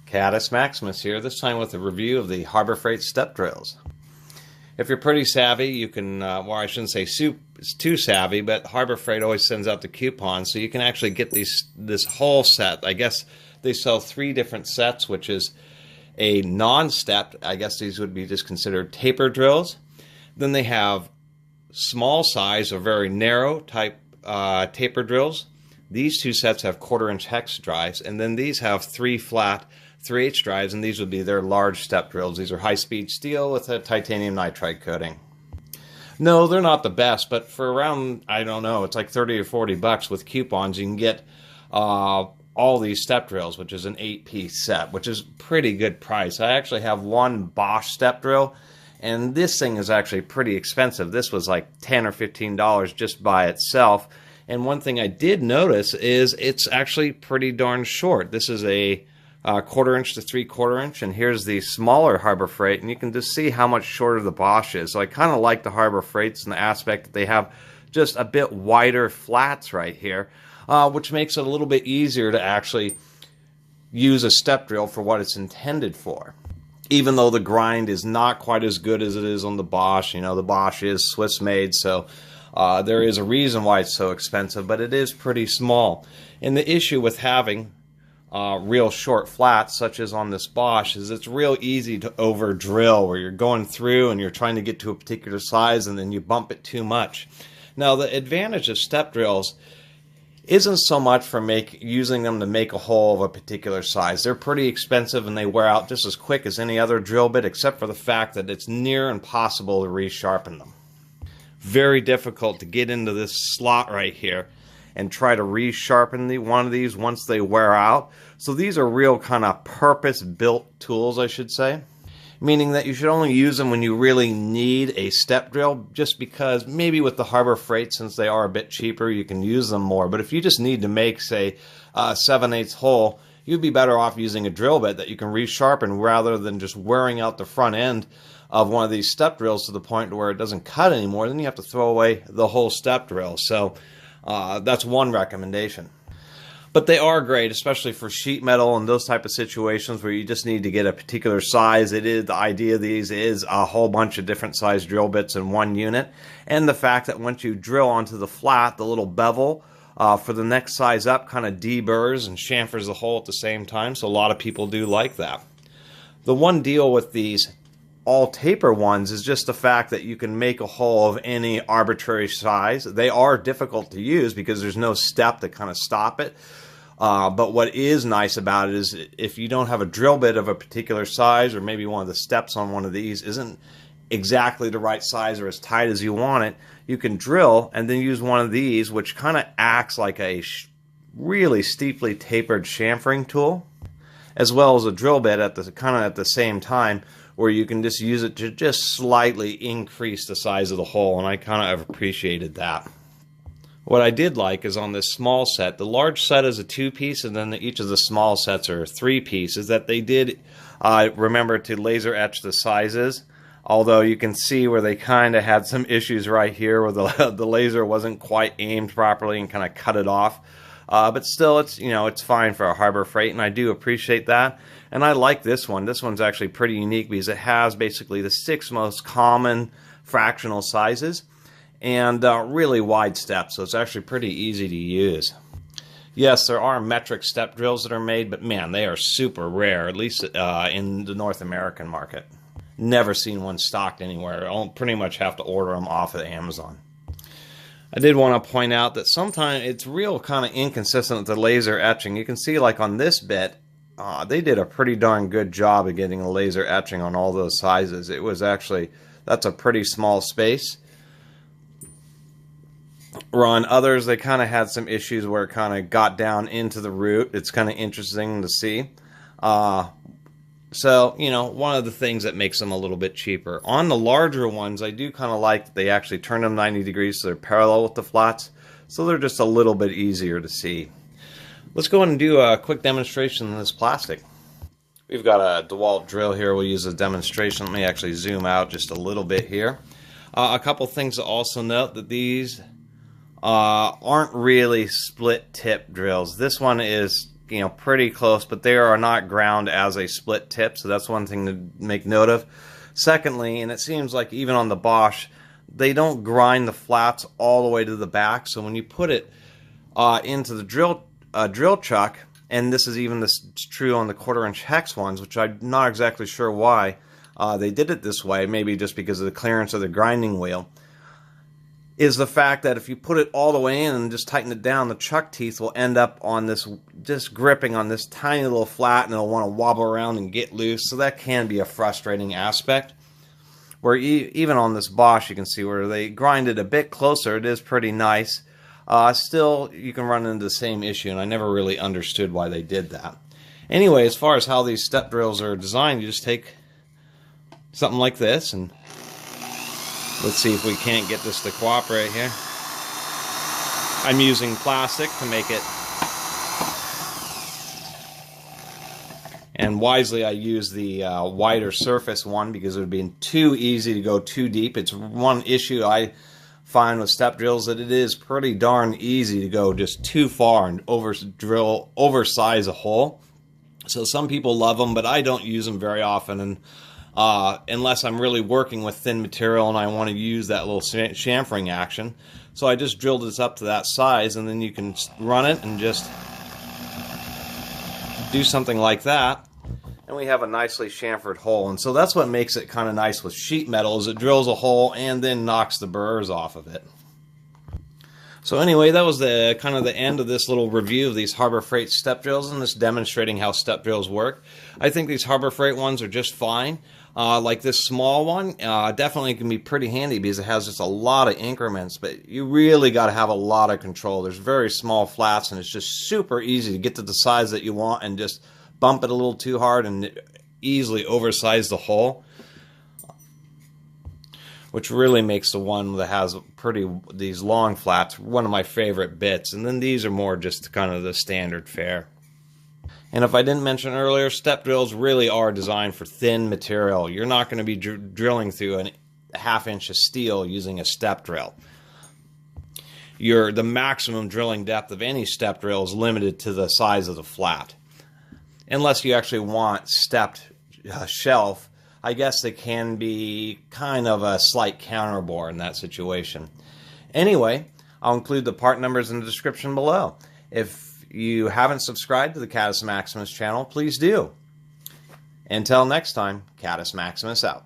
Caddis Maximus here, this time with a review of the Harbor Freight step drills. If you're pretty savvy, you can, well, I shouldn't say too savvy, but Harbor Freight always sends out the coupons, so you can actually get this whole set. I guess they sell 3 different sets, which is a non-step. I guess these would be just considered taper drills. Then they have small size or very narrow type taper drills. These 2 sets have 1/4-inch hex drives, and then these have 3 flat 3/8 drives, and these would be their large step drills. These are high-speed steel with a titanium nitride coating. No, they're not the best, but for around, I don't know, it's like 30 or 40 bucks with coupons, you can get all these step drills, which is an 8-piece set, which is pretty good price. I actually have one Bosch step drill, and this thing is actually pretty expensive. This was like $10 or $15 just by itself. And one thing I did notice is it's actually pretty darn short. This is a 1/4-inch to 3/4-inch, and here's the smaller Harbor Freight, and you can just see how much shorter the Bosch is. So I kind of like the Harbor Freights in the aspect that they have just a bit wider flats right here, which makes it a little bit easier to actually use a step drill for what it's intended for. Even though the grind is not quite as good as it is on the Bosch. You know, the Bosch is Swiss made, so there is a reason why it's so expensive, but it is pretty small. And the issue with having real short flats, such as on this Bosch, is it's real easy to over drill, where you're going through and you're trying to get to a particular size and then you bump it too much. Now, the advantage of step drills isn't so much for using them to make a hole of a particular size. They're pretty expensive and they wear out just as quick as any other drill bit, except for the fact that it's near impossible to resharpen them. Very difficult to get into this slot right here and try to resharpen one of these once they wear out. So these are real kind of purpose-built tools, I should say. Meaning that you should only use them when you really need a step drill, just because maybe with the Harbor Freight, since they are a bit cheaper, you can use them more. But if you just need to make, say, a 7/8 hole, you'd be better off using a drill bit that you can resharpen rather than just wearing out the front end of one of these step drills to the point where it doesn't cut anymore. Then you have to throw away the whole step drill. So that's one recommendation. But they are great, especially for sheet metal and those type of situations where you just need to get a particular size. The idea of these is a whole bunch of different size drill bits in one unit. And the fact that once you drill onto the flat, the little bevel for the next size up kind of deburrs and chamfers the hole at the same time. So a lot of people do like that. The one deal with these all taper ones is just the fact that you can make a hole of any arbitrary size. They are difficult to use because there's no step to kind of stop it. But what is nice about it is if you don't have a drill bit of a particular size, or maybe one of the steps on one of these isn't exactly the right size or as tight as you want it, you can drill and then use one of these, which kind of acts like a really steeply tapered chamfering tool, as well as a drill bit at the same time, where you can just use it to just slightly increase the size of the hole, and I kind of have appreciated that. What I did like is on this small set, the large set is a 2-piece, and then each of the small sets are 3-piece, is that they did remember to laser etch the sizes, although you can see where they kind of had some issues right here where the laser wasn't quite aimed properly and kind of cut it off. But still, it's fine for a Harbor Freight, and I do appreciate that. And I like this one. This one's actually pretty unique because it has basically the 6 most common fractional sizes and really wide steps, so it's actually pretty easy to use. Yes, there are metric step drills that are made, but man, they are super rare, at least in the North American market. Never seen one stocked anywhere. I'll pretty much have to order them off of Amazon. I did want to point out that sometimes it's real kind of inconsistent with the laser etching. You can see, like on this bit, they did a pretty darn good job of getting a laser etching on all those sizes. It was actually, that's a pretty small space. Where on others, they kind of had some issues where it kind of got down into the root. It's kind of interesting to see. So, one of the things that makes them a little bit cheaper. On the larger ones, I do kind of like that they actually turn them 90 degrees so they're parallel with the flats. So they're just a little bit easier to see. Let's go and do a quick demonstration of this plastic. We've got a DeWalt drill here. We'll use a demonstration. Let me actually zoom out just a little bit here. A couple things to also note, that these aren't really split tip drills. This one is pretty close, but they are not ground as a split tip, so that's one thing to make note of. Secondly, and it seems like even on the Bosch, they don't grind the flats all the way to the back, so when you put it into the drill chuck, and this is true on the 1/4" hex ones, which I'm not exactly sure why they did it this way, maybe just because of the clearance of the grinding wheel, is the fact that if you put it all the way in and just tighten it down, the chuck teeth will end up on this, just gripping on this tiny little flat, and it'll want to wobble around and get loose, so that can be a frustrating aspect. Where even on this Bosch, you can see where they grind it a bit closer, it is pretty nice. Still, you can run into the same issue, and I never really understood why they did that. Anyway, as far as how these step drills are designed, you just take something like this, and let's see if we can't get this to cooperate here. I'm using plastic to make it, and wisely I use the wider surface one because it would be too easy to go too deep. It's one issue I find with step drills, that it is pretty darn easy to go just too far and oversize a hole. So some people love them, but I don't use them very often, and unless I'm really working with thin material and I want to use that little chamfering action. So I just drilled this up to that size, and then you can run it and just do something like that, and we have a nicely chamfered hole. And so that's what makes it kind of nice with sheet metal, is it drills a hole and then knocks the burrs off of it. So anyway, that was the kind of the end of this little review of these Harbor Freight step drills, and this demonstrating how step drills work. I think these Harbor Freight ones are just fine. Like this small one, definitely can be pretty handy because it has just a lot of increments, but you really got to have a lot of control. There's very small flats, and it's just super easy to get to the size that you want and just bump it a little too hard and easily oversize the hole, which really makes the one that has these long flats one of my favorite bits. And then these are more just kind of the standard fare. And if I didn't mention earlier, step drills really are designed for thin material. You're not going to be drilling through a 1/2 inch of steel using a step drill. The maximum drilling depth of any step drill is limited to the size of the flat. Unless you actually want stepped shelf, I guess they can be kind of a slight counterbore in that situation. Anyway, I'll include the part numbers in the description below. If you haven't subscribed to the Catus Maximus channel, please do. Until next time, Catus Maximus out.